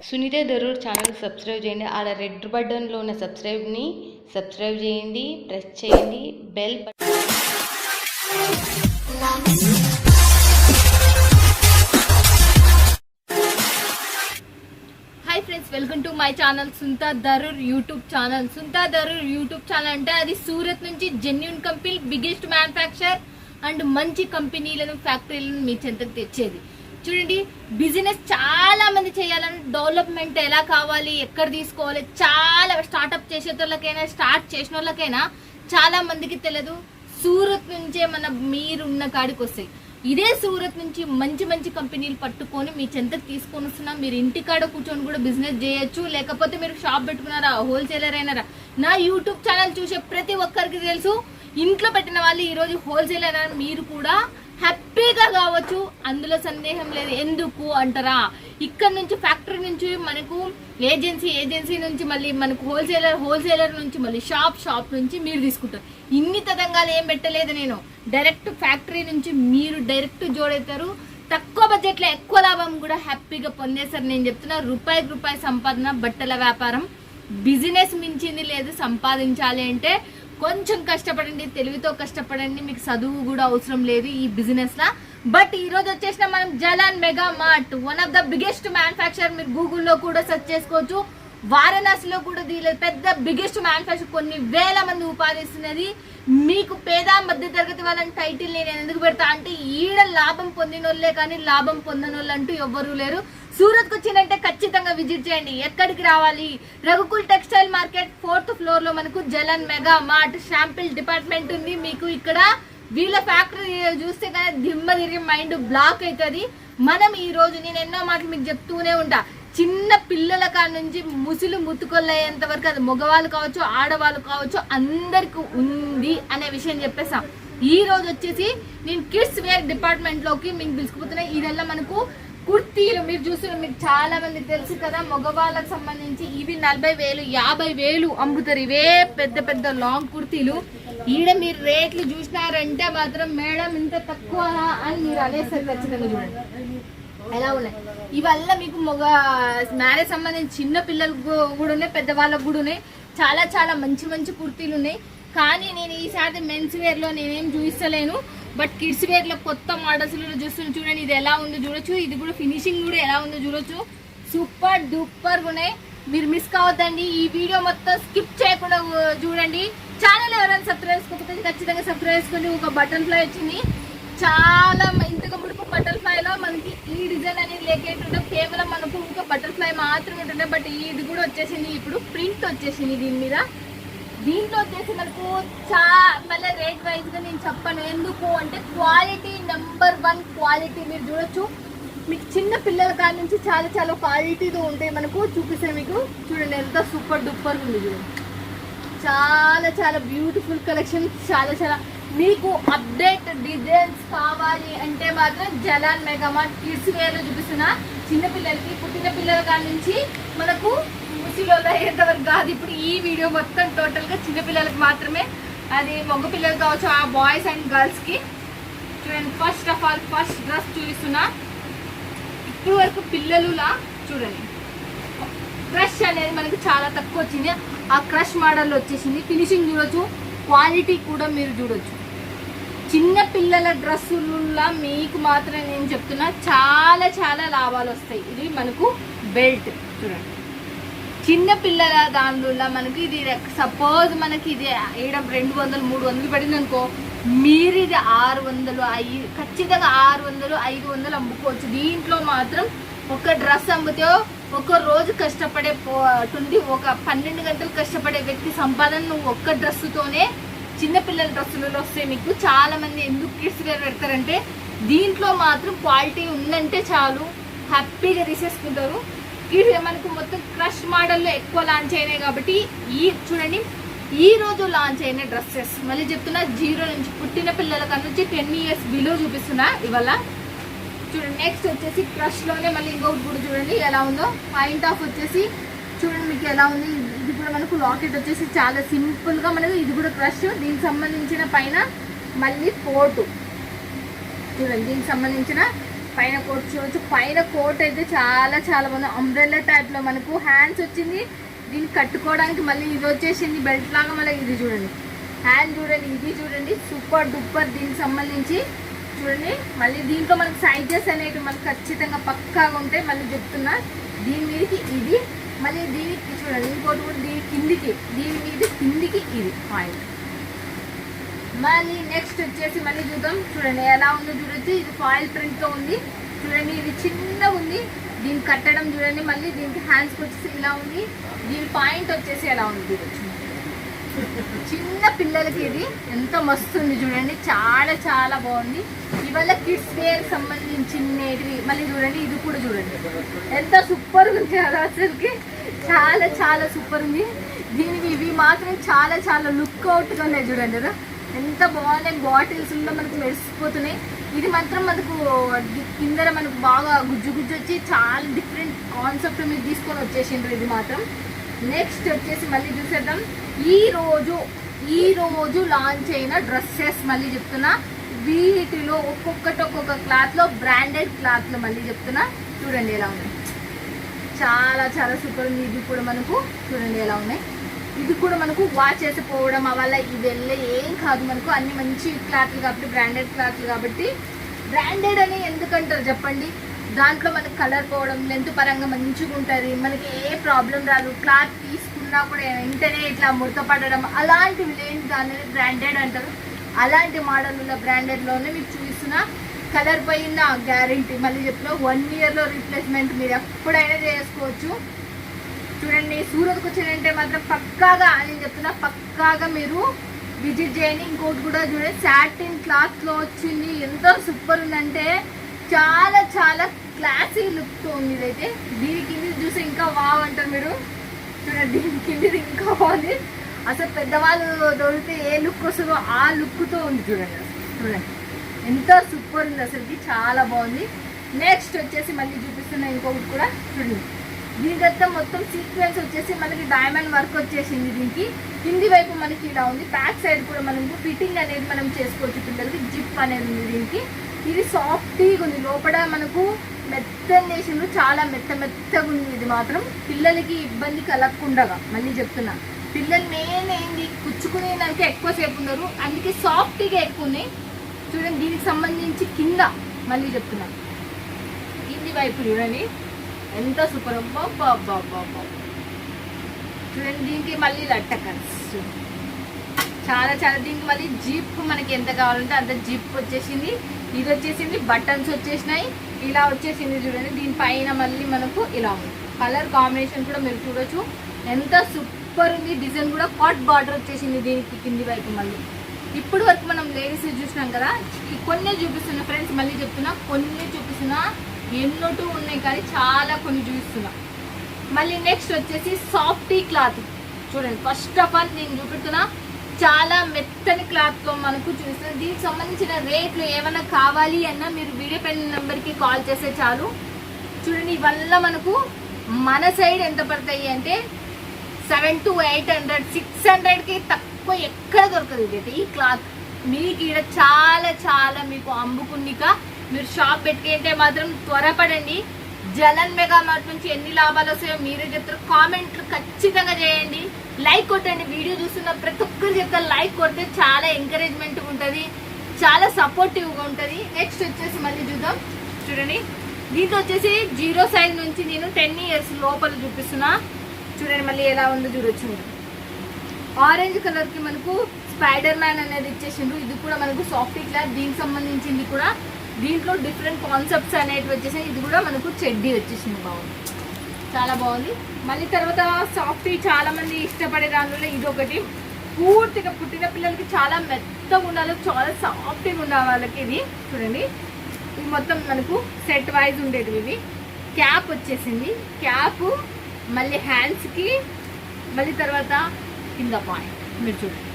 Sunitha Darur channel subscribe చేయండి. ఆడ red బటన్లో ఉన్న సబ్స్క్రైబ్ని సబ్స్క్రైబ్ చేయండి, ప్రెస్ చేయండి bell button. Hi friends, welcome to my channel Sunitha Darur YouTube channel. Sunitha Darur YouTube channel అంటే అది సూరత్ నుంచి genuine company, biggest manufacture and మంచి కంపెనీలను ఫ్యాక్టరీలను మీ చెంతకు తెచ్చేది. చూడండి, బిజినెస్ చాలా మంది చేయాలని, డెవలప్మెంట్ ఎలా కావాలి, ఎక్కడ తీసుకోవాలి, చాలా స్టార్ట్అప్ చేసేటోళ్ళకైనా స్టార్ట్ చేసిన వాళ్ళకైనా చాలా మందికి తెలియదు. సూరత్ నుంచే మీరున్న కాడికి వస్తాయి. ఇదే సూరత్ నుంచి మంచి మంచి కంపెనీలు పట్టుకొని మీ చెంతకు తీసుకొని వస్తున్నా. మీరు ఇంటికాడ కూర్చొని కూడా బిజినెస్ చేయొచ్చు. లేకపోతే మీరు షాప్ పెట్టుకున్నారా, హోల్సేలర్ అయినారా, నా యూట్యూబ్ ఛానల్ చూసే ప్రతి ఒక్కరికి తెలుసు. ఇంట్లో పెట్టిన వాళ్ళు ఈరోజు హోల్సేలర్ అని మీరు కూడా హ్యాపీగా కావచ్చు, అందులో సందేహం లేదు. ఎందుకు అంటారా, ఇక్కడ నుంచి ఫ్యాక్టరీ నుంచి మనకు ఏజెన్సీ నుంచి మళ్ళీ మనకు హోల్సేలర్ నుంచి మళ్ళీ షాప్ నుంచి మీరు తీసుకుంటారు. ఇన్ని తతంగాలు ఏం పెట్టలేదు నేను. డైరెక్ట్ ఫ్యాక్టరీ నుంచి మీరు డైరెక్ట్ జోడవుతారు. తక్కువ బడ్జెట్లో ఎక్కువ లాభం కూడా హ్యాపీగా పొందేస్తారు. నేను చెప్తున్నా, రూపాయికి రూపాయి సంపాదన. బట్టల వ్యాపారం బిజినెస్ మించింది లేదు. సంపాదించాలి అంటే కొంచెం కష్టపడండి, తెలివితో కష్టపడండి. మీకు చదువు కూడా అవసరం లేదు ఈ బిజినెస్ లా. బట్ ఈ రోజు వచ్చేసిన మనం Jalan mega mart, one of the biggest manufacture. మీరు గూగుల్లో కూడా సెర్చ్ చేసుకోవచ్చు. వారణాసిలో కూడా దీని పెద్ద బిగ్గెస్ట్ మ్యానుఫ్యాక్చర్, కొన్ని వేల మంది ఉపాధిస్తున్నది. మీకు పేద మధ్య తరగతి వాళ్ళని టైటిల్ నేను ఎందుకు పెడతా అంటే, ఈడ లాభం పొందిన వాళ్ళే కానీ లాభం పొందని వాళ్ళు అంటూ ఎవ్వరూ లేరు. సూరత్కి వచ్చిందంటే ఖచ్చితంగా విజిట్ చేయండి. ఎక్కడికి రావాలి? Raghukul textile market 4th floor లో మనకు జలన్ మెగా మార్ట్ శాంపిల్ డిపార్ట్మెంట్ ఉంది. మీకు ఇక్కడ వీళ్ళ ఫ్యాక్టరీ చూస్తే కానీ దిమ్మ తిరిగి మైండ్ బ్లాక్ అవుతుంది. మనం ఈ రోజు నేను ఎన్నో మాటలు మీకు చెప్తూనే ఉంటా. చిన్న పిల్లల కాడ నుంచి ముసులు ముత్తుకొల్లయ్యేంత వరకు, అది మగవాళ్ళు కావచ్చు, ఆడవాళ్ళు కావచ్చు, అందరికి ఉంది అనే విషయం చెప్పేసాం. ఈ రోజు వచ్చేసి నేను కిడ్స్ వేర్ డిపార్ట్మెంట్ లోకి మీకు తీసుకుపోతున్నా. ఇదల్లా మనకు కుర్తీలు మీరు చూస్తున్నారు, మీకు చాలా మంది తెలుసు కదా. మగవాళ్ళకి సంబంధించి ఇవి 40,000 50,000 అమ్ముతారు. ఇవే పెద్ద పెద్ద లాంగ్ కుర్తీలు. ఈడ మీరు రేట్లు చూసినారంటే మాత్రం మేడం ఇంత తక్కువ అని మీరు అనేసరికి ఖచ్చితంగా చూడండి ఎలా ఉన్నాయి. ఇవల్ల మీకు మ్యారేజ్ సంబంధించి చిన్న పిల్లలకు కూడా ఉన్నాయి, పెద్దవాళ్ళకు కూడా ఉన్నాయి. చాలా చాలా మంచి మంచి కుర్తీలు ఉన్నాయి. కానీ నేను ఈసారి మెన్స్ వేర్ లో నేనేం చూపిస్తలేను. బట్ కిడ్స్ వేర్ లో కొత్త మోడల్స్ చూస్తున్నాను. చూడండి, ఇది ఎలా ఉందో చూడొచ్చు. ఇది కూడా ఫినిషింగ్ కూడా ఎలా ఉందో చూడొచ్చు. సూపర్ డూపర్ ఉన్నాయి. మీరు మిస్ కావద్దండి. ఈ వీడియో మొత్తం స్కిప్ చేయకుండా చూడండి. ఛానల్ ఎవరైనా సబ్స్క్రైబ్ చేసుకోకపోతే ఖచ్చితంగా సబ్స్క్రైబ్ చేసుకోండి. ఒక బటర్ఫ్లై వచ్చింది. చాలా ఇంతకు ముడుపు బటర్ఫ్లై లో మనకి ఈ డిజైన్ అనేది లేకేటుండే, కేవలం మనకు ఇంకా బటర్ఫ్లై మాత్రమే ఉంటుండే. బట్ ఇది కూడా వచ్చేసింది. ఇప్పుడు ప్రింట్ వచ్చేసింది దీని మీద. దీంట్లో వచ్చేసి మనకు మళ్ళీ రేట్ వైజ్ గా నేను చెప్పను. ఎందుకు అంటే క్వాలిటీ నెంబర్ 1 క్వాలిటీ. మీరు చూడొచ్చు, మీకు చిన్న పిల్లల కాడ నుంచి చాలా చాలా క్వాలిటీతో ఉంటాయి. మనకు చూపిస్తాను మీకు. చూడండి ఎంత సూపర్ డూపర్ ఉంది. చూడండి, చాలా చాలా బ్యూటిఫుల్ కలెక్షన్. చాలా చాలా మీకు అప్డేట్ డిజైన్స్ కావాలి అంటే మాత్రం Jalan mega mart kids wear లో చూపిస్తున్నా. చిన్నపిల్లలకి, పుట్టిన పిల్లల కాడ నుంచి మనకు ముసిలోళ్ళ ఎంతవరకు కాదు. ఇప్పుడు ఈ వీడియో మొత్తం టోటల్ గా చిన్నపిల్లలకు మాత్రమే. అది మగ పిల్లలు కావచ్చు, ఆ బాయ్స్ అండ్ గర్ల్స్ కి. చూడండి, first of all first dress చూపిస్తున్నా. ఇప్పుడు వరకు పిల్లలులా చూడండి, క్రష్ అనేది మనకి చాలా తక్కువ వచ్చింది. ఆ క్రష్ మోడల్ వచ్చేసింది. ఫినిషింగ్ చూడొచ్చు, క్వాలిటీ కూడా మీరు చూడొచ్చు. చిన్న పిల్లల డ్రెస్సులా మీకు మాత్రం నేను చెప్తున్నా, చాలా చాలా లాభాలు వస్తాయి. ఇది మనకు బెల్ట్ చూడండి. చిన్న పిల్లల దానిలో మనకి ఇది సపోజ్ మనకి ఇది 200 300 పడింది అనుకో, మీరు ఇది 600 ఖచ్చితంగా 600 500 అమ్ముకోవచ్చు. దీంట్లో మాత్రం ఒక డ్రెస్ అమ్మితే ఒక రోజు కష్టపడే ఒక 12 గంటలు కష్టపడే వ్యక్తి సంపాదన నువ్వు ఒక్క డ్రెస్సుతోనే. చిన్నపిల్లల డ్రెస్సులలో వస్తాయి మీకు. చాలా మంది ఎందుకు కిడ్స్ వేర్ పెడతారంటే దీంట్లో మాత్రం క్వాలిటీ ఉందంటే చాలు, హ్యాపీగా తీసేసుకుంటారు. మనకు మొత్తం క్రష్ మోడల్లో ఎక్కువ లాంచ్ అయినాయి కాబట్టి చూడండి, ఈ రోజు లాంచ్ అయిన డ్రెస్సెస్ మళ్ళీ చెప్తున్నా. 0 నుంచి పుట్టిన పిల్లల కన్నా నుంచి 10 years బిలో చూపిస్తున్నా ఇవాళ. చూడండి, నెక్స్ట్ వచ్చేసి క్రష్ లోనే మళ్ళీ ఇంకొకటి కూడా చూడండి ఎలా ఉందో. పాయింట్ ఆఫ్ వచ్చేసి చూడండి మీకు ఎలా ఉంది. ఇది కూడా మనకు లాకెట్ వచ్చేసి చాలా సింపుల్ గా మనకు. ఇది కూడా క్రష్. దీనికి సంబంధించిన పైన మళ్ళీ కోటు చూడండి. దీనికి సంబంధించిన పైన కోట్ చూడొచ్చు. పైన కోట్ అయితే చాలా చాలా బాగుంది. అంబ్రెల్లా టైప్లో మనకు హ్యాండ్స్ వచ్చింది. దీన్ని కట్టుకోవడానికి మళ్ళీ ఇది వచ్చేసింది బెల్ట్ లాగా. మళ్ళీ ఇది చూడండి, హ్యాండ్ చూడండి, ఇది చూడండి, సూపర్ డూపర్. దీనికి సంబంధించి చూడండి. మళ్ళీ దీంట్లో మనకు సైజెస్ అనేవి మనకు ఖచ్చితంగా పక్కాగా ఉంటాయి. మళ్ళీ చెప్తున్నా, దీని మీదకి ఇది, మళ్ళీ దీనికి చూడండి ఇంకోటి కూడా దీని కిందికి, దీని మీద కిందికి ఇది పాయింట్. మళ్ళీ నెక్స్ట్ వచ్చేసి మళ్ళీ చూద్దాం. చూడండి ఎలా ఉందో చూడొచ్చు. ఇది ఫాయిల్ ప్రింట్తో ఉంది చూడండి. ఇది చిన్నగా ఉంది. దీన్ని కట్టడం చూడండి. మళ్ళీ దీనికి హ్యాండ్స్కి వచ్చేసి ఇలా ఉంది. దీని పాయింట్ వచ్చేసి ఎలా ఉంది చూడొచ్చు. చిన్న పిల్లలకి ఇది ఎంత మస్తు ఉంది చూడండి. చాలా చాలా బాగుంది. ఇవాళ కిడ్స్ వేర్ సంబంధించినవి. మళ్ళీ చూడండి, ఇది కూడా చూడండి ఎంత సూపర్ ఉంది కదా. అసలుకి చాలా చాలా సూపర్ ఉంది. దీనికి ఇవి మాత్రం చాలా చాలా లుక్ అవుట్గా ఉన్నాయి చూడండి కదా, ఎంత బాగున్నాయి. బాటిల్స్ లో మనకు మెరిసిపోతున్నాయి. ఇది మాత్రం మనకు కింద మనకు బాగా గుజ్జు గుజ్జు వచ్చి చాలా డిఫరెంట్ కాన్సెప్ట్ మీద తీసుకొని వచ్చేసిండ్రు ఇది మాత్రం. నెక్స్ట్ వచ్చేసి మళ్ళీ చూసేద్దాం. ఈ రోజు లాంచ్ అయిన డ్రెస్సెస్ మళ్ళీ చెప్తున్నా. వీటిలో ఒక్కొక్క క్లాత్ లో బ్రాండెడ్ క్లాత్ లో మళ్ళీ చెప్తున్నా. చూడండి ఎలా ఉన్నాయి, చాలా చాలా సూపర్ ఉంది. ఇది కూడా మనకు చూడండి ఎలా ఉన్నాయి. ఇది కూడా మనకు వాష్ చేసిపోవడం వల్ల ఇది వెళ్ళే ఏం కాదు. మనకు అన్ని మంచి క్లాత్లు కాబట్టి, బ్రాండెడ్ క్లాత్లు కాబట్టి. బ్రాండెడ్ అని ఎందుకంటారు చెప్పండి, దాంట్లో మనకు కలర్ పోవడం, లెంత్ పరంగా మంచిగా ఉంటుంది. మనకి ఏ ప్రాబ్లం రాదు. క్లాత్ తీసుకున్నా కూడా వెంటనే ఇట్లా ముడత పడడం అలాంటివి లేని దాన్ని బ్రాండెడ్ అంటారు. అలాంటి మోడల్ ఉన్న బ్రాండెడ్లోనే మీకు చూపిస్తున్నా. కలర్ పోయిన గ్యారంటీ మళ్ళీ చెప్తున్నా. 1 yearలో రీప్లేస్మెంట్ మీరు ఎప్పుడైనా చేసుకోవచ్చు. చూడండి, సూరత్కి వచ్చినంటే మాత్రం పక్కాగా నేను చెప్తున్నా, పక్కాగా మీరు విజిట్ చేయండి. ఇంకోటి కూడా చూడండి, సాటిన్ క్లాత్లో వచ్చింది. ఎంత సూపర్ ఉందంటే చాలా చాలా క్లాసీ లుక్తో ఉంది. ఇదైతే దీని కింద చూసి ఇంకా వావ్ అంటారు మీరు. చూడండి, దీని కింద ఇంకా బాగుంది. అసలు పెద్దవాళ్ళు దొరికితే ఏ లుక్ వస్తుందో ఆ లుక్తో ఉంది చూడండి. చూడండి ఎంత సూపర్ ఉంది, అసలుకి చాలా బాగుంది. నెక్స్ట్ వచ్చేసి మళ్ళీ చూపిస్తున్నా ఇంకొకటి కూడా చూడండి. దీనికంతా మొత్తం సీక్వెన్స్ వచ్చేసి మనకి డైమండ్ వర్క్ వచ్చేసింది. దీనికి కింది వైపు మనకి ఇలా ఉంది. బ్యాక్ సైడ్ కూడా మనకు ఫిట్టింగ్ అనేది మనం చేసుకోవచ్చు. పిల్లలకి జిప్ అనేది ఉంది దీనికి. ఇది సాఫ్ట్గా ఉంది. లోపల మనకు మెత్తని చేసిండ్రు, చాలా మెత్తగా ఉంది. ఇది మాత్రం పిల్లలకి ఇబ్బంది కలగకుండా మళ్ళీ చెప్తున్నా. పిల్లలు మెయిన్ ఏంది, కుచ్చుకునే దానికి ఎక్కువసేపు ఉన్నారు, అందుకే సాఫ్ట్గా ఎక్కువ ఉన్నాయి. చూడండి, దీనికి సంబంధించి కింద మళ్ళీ చెప్తున్నా, కింది వైపు చూడండి ఎంత సూపర్. చూడండి, దీనికి మళ్ళీ లట్టకన్స్ చాలా చాలా. దీనికి మళ్ళీ జిప్ మనకి ఎంత కావాలంటే అంత జిప్ వచ్చేసింది. ఇది వచ్చేసింది, బటన్స్ వచ్చేసినాయి, ఇలా వచ్చేసింది చూడండి. దీనిపైన మళ్ళీ మనకు ఇలా ఉంది. కలర్ కాంబినేషన్ కూడా మీరు చూడొచ్చు ఎంత సూపర్ ఉంది. డిజైన్ కూడా కాట్ బార్డర్ వచ్చేసింది దీనికి కింది వైపు. మళ్ళీ ఇప్పుడు వరకు మనం లేడీస్ చూసినాం కదా, కొన్ని చూపిస్తున్నా ఫ్రెండ్స్. మళ్ళీ చెప్తున్నా, కొన్ని చూపిస్తున్నా, ఎన్నోటూ ఉన్నాయి కానీ చాలా కొన్ని చూపిస్తున్నా. మళ్ళీ నెక్స్ట్ వచ్చేసి సాఫ్టీ క్లాత్ చూడండి. ఫస్ట్ ఆఫ్ ఆల్ నేను చూపెడుతున్నా, చాలా మెత్తని క్లాత్లో మనకు చూపిస్తున్నాను. దీనికి సంబంధించిన రేట్లు ఏమైనా కావాలి అన్నా మీరు వీడియో పైన నెంబర్కి కాల్ చేస్తే చాలు. చూడండి, ఇవల్ల మనకు మన సైడ్ ఎంత పడతాయి అంటే 700 to 800, 600కి తక్కువ ఎక్కడ దొరకదు. ఇదైతే ఈ క్లాత్ మీకు ఇక్కడ చాలా చాలా మీకు అమ్ముకునిక మీరు షాప్ పెట్టుకుంటే మాత్రం త్వరపడండి. జలన్ మెగా మార్ట్ నుంచి ఎన్ని లాభాలు వస్తాయో మీరే చెప్తారు. కామెంట్లు ఖచ్చితంగా చేయండి, లైక్ కొట్టండి. వీడియో చూస్తున్న ప్రతి ఒక్కరు చెప్తారు, లైక్ కొడితే చాలా ఎంకరేజ్మెంట్గా ఉంటుంది, చాలా సపోర్టివ్గా ఉంటుంది. నెక్స్ట్ వచ్చేసి మళ్ళీ చూద్దాం. చూడండి, దీంట్లో వచ్చేసి 0 size నుంచి నేను 10 years లోపల చూపిస్తున్నా. చూడండి మళ్ళీ ఎలా ఉందో చూడొచ్చు. ఆరెంజ్ కలర్కి మనకు స్పైడర్ మ్యాన్ అనేది ఇచ్చేసిండ్రు. ఇది కూడా మనకు సాఫ్టీ క్లాత్. దీనికి సంబంధించింది కూడా దీంట్లో డిఫరెంట్ కాన్సెప్ట్స్ అనేవి వచ్చేసాయి. ఇది కూడా మనకు చెడ్డీ వచ్చేసింది, బాగుంది, చాలా బాగుంది. మళ్ళీ తర్వాత సాఫ్టీ చాలా మంది ఇష్టపడే దానిలో ఇది ఒకటి. పూర్తిగా పుట్టిన పిల్లలకి చాలా మెత్తగా ఉండాలి, చాలా సాఫ్ట్గా ఉండాలి వాళ్ళకి. ఇది చూడండి, ఇది మొత్తం మనకు సెట్ వైజ్ ఉండేటివి. ఇవి క్యాప్ వచ్చేసింది, క్యాప్ మళ్ళీ హ్యాండ్స్కి, మళ్ళీ తర్వాత కింద పాయింట్ మీరు చూడండి.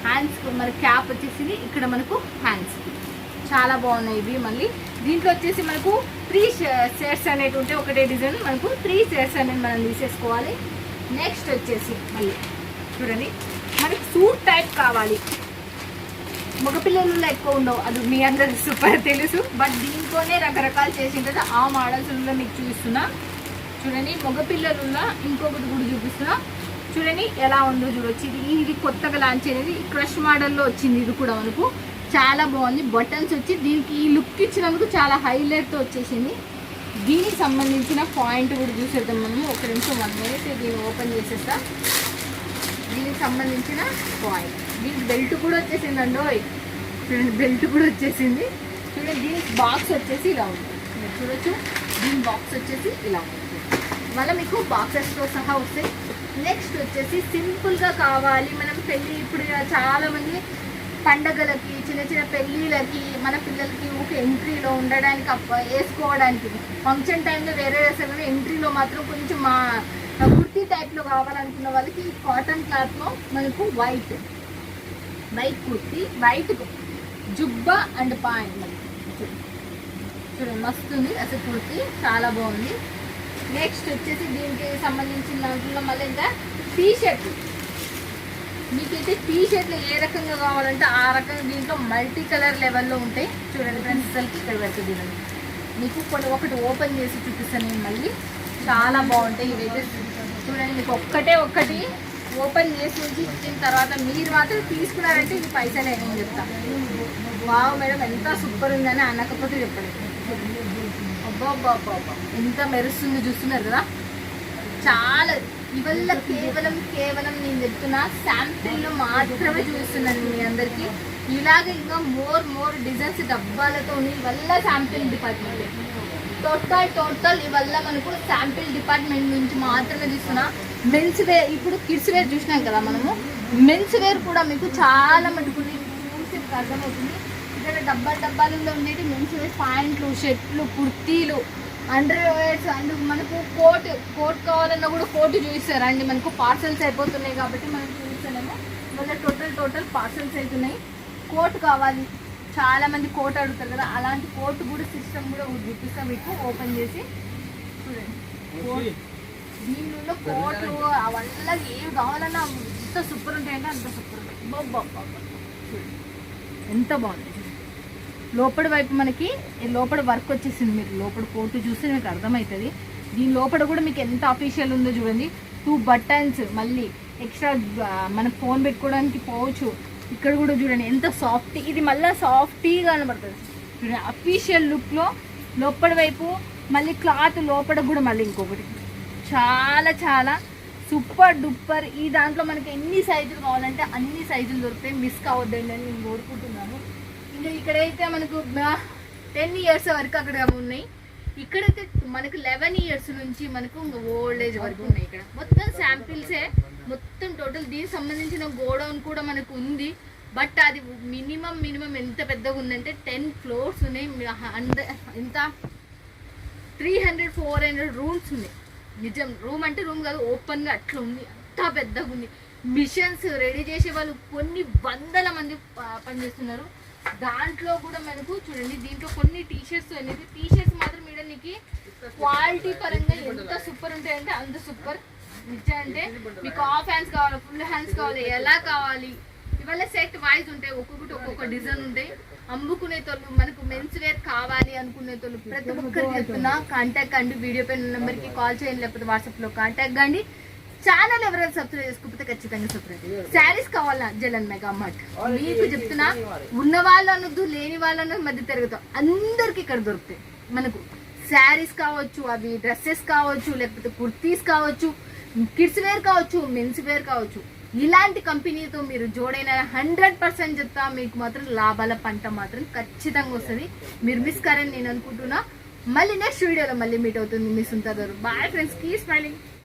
హ్యాండ్స్కి మరి క్యాప్ వచ్చేసింది, ఇక్కడ మనకు హ్యాండ్స్కి చాలా బాగున్నాయి ఇవి. మళ్ళీ దీంట్లో వచ్చేసి మనకు 3 షేడ్స్ అనేవి ఉంటాయి. ఒకటే డిజైన్ మనకు 3 షేడ్స్ అనేది మనం తీసేసుకోవాలి. నెక్స్ట్ వచ్చేసి మళ్ళీ చూడండి, మనకి సూట్ టైప్ కావాలి. మగపిల్లలలో ఎక్కువ ఉండవు, అది మీ అందరికి సూపర్ తెలుసు. బట్ దీంట్లోనే రకరకాలు చేసి ఉంటుంది. ఆ మోడల్స్లో మీకు చూపిస్తున్నా చూడండి. మగపిల్లలలో ఇంకొకటి కూడా చూపిస్తున్నా చూడండి ఎలా ఉందో చూడొచ్చు. ఇది కొత్తగా లాంచ్ అనేది క్రష్ మోడల్లో వచ్చింది. ఇది కూడా మనకు చాలా బాగుంది. బటన్స్ వచ్చి దీనికి ఈ లుక్ ఇచ్చినందుకు చాలా హైలైట్తో వచ్చేసింది. దీనికి సంబంధించిన పాయింట్ కూడా చూసేద్దాం మనము. ఒక నిమిషం 1 minute దీన్ని ఓపెన్ చేసేస్తా. దీనికి సంబంధించిన పాయింట్, దీనికి బెల్ట్ కూడా వచ్చేసిందండి. చూడండి బెల్ట్ కూడా వచ్చేసింది. చూడండి దీనికి బాక్స్ వచ్చేసి ఇలా ఉంటుంది, మీరు చూడొచ్చు. దీని బాక్స్ వచ్చేసి ఇలా ఉంటుంది. మళ్ళీ మీకు బాక్సెస్తో సహా వస్తాయి. నెక్స్ట్ వచ్చేసి సింపుల్గా కావాలి మనం పెళ్ళి, ఇప్పుడు చాలామంది పండగలకి చిన్న చిన్న పెళ్ళిళ్ళకి మన పిల్లలకి ఒక ఎంట్రీలో ఉండడానికి వేసుకోవడానికి ఫంక్షన్ టైంలో వేరే వేసే ఎంట్రీలో మాత్రం కొంచెం మా కుర్తీ టైప్లో కావాలనుకున్న వాళ్ళకి కాటన్ క్లాత్లో మనకు వైట్ కుర్తీ, వైట్ జుబ్బా అండ్ పాయింట్ చూడండి మస్తు ఉంది అసలు కుర్తీ, చాలా బాగుంది. నెక్స్ట్ వచ్చేసి దీనికి సంబంధించిన దాంట్లో మళ్ళీ ఇంకా టీ షర్ట్. మీకైతే టీ షర్ట్లు ఏ రకంగా కావాలంటే ఆ రకంగా దీంట్లో మల్టీ కలర్ లెవెల్లో ఉంటాయి. చూడండి ఫ్రెండ్స్ అసలుకి ఇక్కడ పెడుతుంది మీకు ఒకటి ఓపెన్ చేసి చూపిస్తాను నేను మళ్ళీ. చాలా బాగుంటాయి ఇవైతే. చూడండి మీకు ఒక్కటి ఓపెన్ చేసి ఉంచి ఇచ్చిన తర్వాత మీరు మాత్రం తీసుకున్నారంటే ఇది పైసలే నేను చెప్తాను. వావ్ మేడం ఎంత సూపర్ ఉందని అనకపోతే చెప్పలేదు. అబ్బా ఎంత మెరుస్తుంది చూస్తున్నారు కదా. చాలా ఇవల్ల కేవలం నేను చెప్తున్నా శాంపిల్లో మాత్రమే చూస్తున్నాను మీ అందరికీ. ఇలాగే ఇంకా మోర్ డిజైన్స్ డబ్బాలతో ఇవల్ల శాంపిల్ డిపార్ట్మెంట్ టోటల్ ఇవల్ల మనకు శాంపిల్ డిపార్ట్మెంట్ నుంచి మాత్రమే తీస్తున్నా. మెన్స్ వేర్, ఇప్పుడు కిడ్స్ వేర్ చూసినాం కదా మనము. మెన్స్ వేర్ కూడా మీకు చాలా మటుకు చూసి అర్థమవుతుంది. ఇక్కడ డబ్బాలలో ఉండేది మెన్స్ వేర్ పాయింట్లు, షర్ట్లు, కుర్తీలు, అండర్ వేర్స్ అండ్ మనకు కోట్ కావాలన్నా కూడా కోట్ చూపిస్తారు అండి. మనకు పార్సల్స్ అయిపోతున్నాయి కాబట్టి మనం చూపిస్తానేమో. మళ్ళీ టోటల్ పార్సల్స్ అవుతున్నాయి. కోట్ కావాలి, చాలా మంది కోట్ అడుగుతారు కదా, అలాంటి కోట్ కూడా సిస్టమ్ కూడా చూపిస్తాం మీకు ఓపెన్ చేసి. చూడండి దీనిలో కోట్ అవల్ల ఏవి కావాలన్నా ఎంత సూపర్ ఉంటాయంటే అంత సూపర్ ఉంటాయి. ఎంత బాగుంది. లోపల వైపు మనకి లోపల వర్క్ వచ్చేసింది. మీరు లోపల కోటు చూస్తే మీకు అర్థమవుతుంది. దీని లోపల కూడా మీకు ఎంత అఫీషియల్ ఉందో చూడండి. 2 buttons, మళ్ళీ ఎక్స్ట్రా మనకు ఫోన్ పెట్టుకోవడానికి పోవచ్చు. ఇక్కడ కూడా చూడండి ఎంత సాఫ్టీ, ఇది మళ్ళీ సాఫ్టీగా కనబడుతుంది చూడండి అఫీషియల్ లుక్లో. లోపల వైపు మళ్ళీ క్లాత్ లోపల కూడా మళ్ళీ ఇంకొకటి చాలా సూపర్ డూపర్. ఈ దాంట్లో మనకి ఎన్ని సైజులు కావాలంటే అన్ని సైజులు దొరుకుతాయి. మిస్ కావద్దండి అని నేను కోరుకుంటున్నాను. ఇంకా ఇక్కడైతే మనకు 10 years వరకు అక్కడ ఉన్నాయి. ఇక్కడైతే మనకు 11 years నుంచి మనకు ఇంకా ఓల్డ్ ఏజ్ వరకు ఉన్నాయి. ఇక్కడ మొత్తం శాంపిల్సే మొత్తం టోటల్. దీనికి సంబంధించిన గోడౌన్ కూడా మనకు ఉంది. బట్ అది మినిమం ఎంత పెద్దగా ఉందంటే 10 floors ఉన్నాయి. ఎంత 300-400 rooms ఉన్నాయి. నిజం రూమ్ అంటే రూమ్ కాదు, ఓపెన్గా అట్లా ఉంది. అంత పెద్దగా ఉంది. మిషన్స్ రెడీ చేసే వాళ్ళు కొన్ని వందల మంది పనిచేస్తున్నారు. దాంట్లో కూడా మనకు చూడండి దీంట్లో కొన్ని టీషర్ట్స్ అనేది టీషర్ట్స్ మాత్రం మీకు క్వాలిటీ పరంగా ఎంత సూపర్ ఉంటాయంటే అంత సూపర్. నిజం అంటే మీకు హాఫ్ హ్యాండ్స్ కావాలి, ఫుల్ హ్యాండ్స్ కావాలి, ఎలా కావాలి ఇవాళ సెట్ వైజ్ ఉంటాయి. ఒక్కొక్కటి ఒక్కొక్క డిజైన్ ఉంటాయి. అమ్ముకునే తోళ్ళు మనకు మెన్స్ వేర్ కావాలి అనుకునే తోళ్ళు ప్రతి ఒక్కరికి చెప్తున్నా కాంటాక్ట్ కండి. వీడియో పైన నెంబర్కి కాల్ చేయండి, లేకపోతే వాట్సాప్లో కాంటాక్ట్ కండి. ఛానల్ ఎవరైనా సబ్స్క్రైబ్ చేసుకోకపోతే ఖచ్చితంగా సబ్స్క్రైబ్. శారీస్ కావాలా జలన్ మెగా మార్ట్ మీకు చెప్తున్నా. ఉన్న వాళ్ళు అనొద్దు, లేని వాళ్ళు అన్నది మధ్య తిరుగుతాం. అందరికి ఇక్కడ దొరుకుతాయి. మనకు శారీస్ కావచ్చు, అవి డ్రెస్సెస్ కావచ్చు, లేకపోతే కుర్తీస్ కావచ్చు, కిడ్స్ వేర్ కావచ్చు, మెన్స్ వేర్ కావచ్చు. ఇలాంటి కంపెనీతో మీరు జోడైన 100% చెప్తా మీకు మాత్రం లాభాల పంట మాత్రం ఖచ్చితంగా వస్తుంది. మీరు మిస్ కారని నేను అనుకుంటున్నా. మళ్ళీ నెక్స్ట్ వీడియోలో మళ్ళీ మీట్ అవుతుంది మీ సుంతా గారు. Bye friends, keep smiling.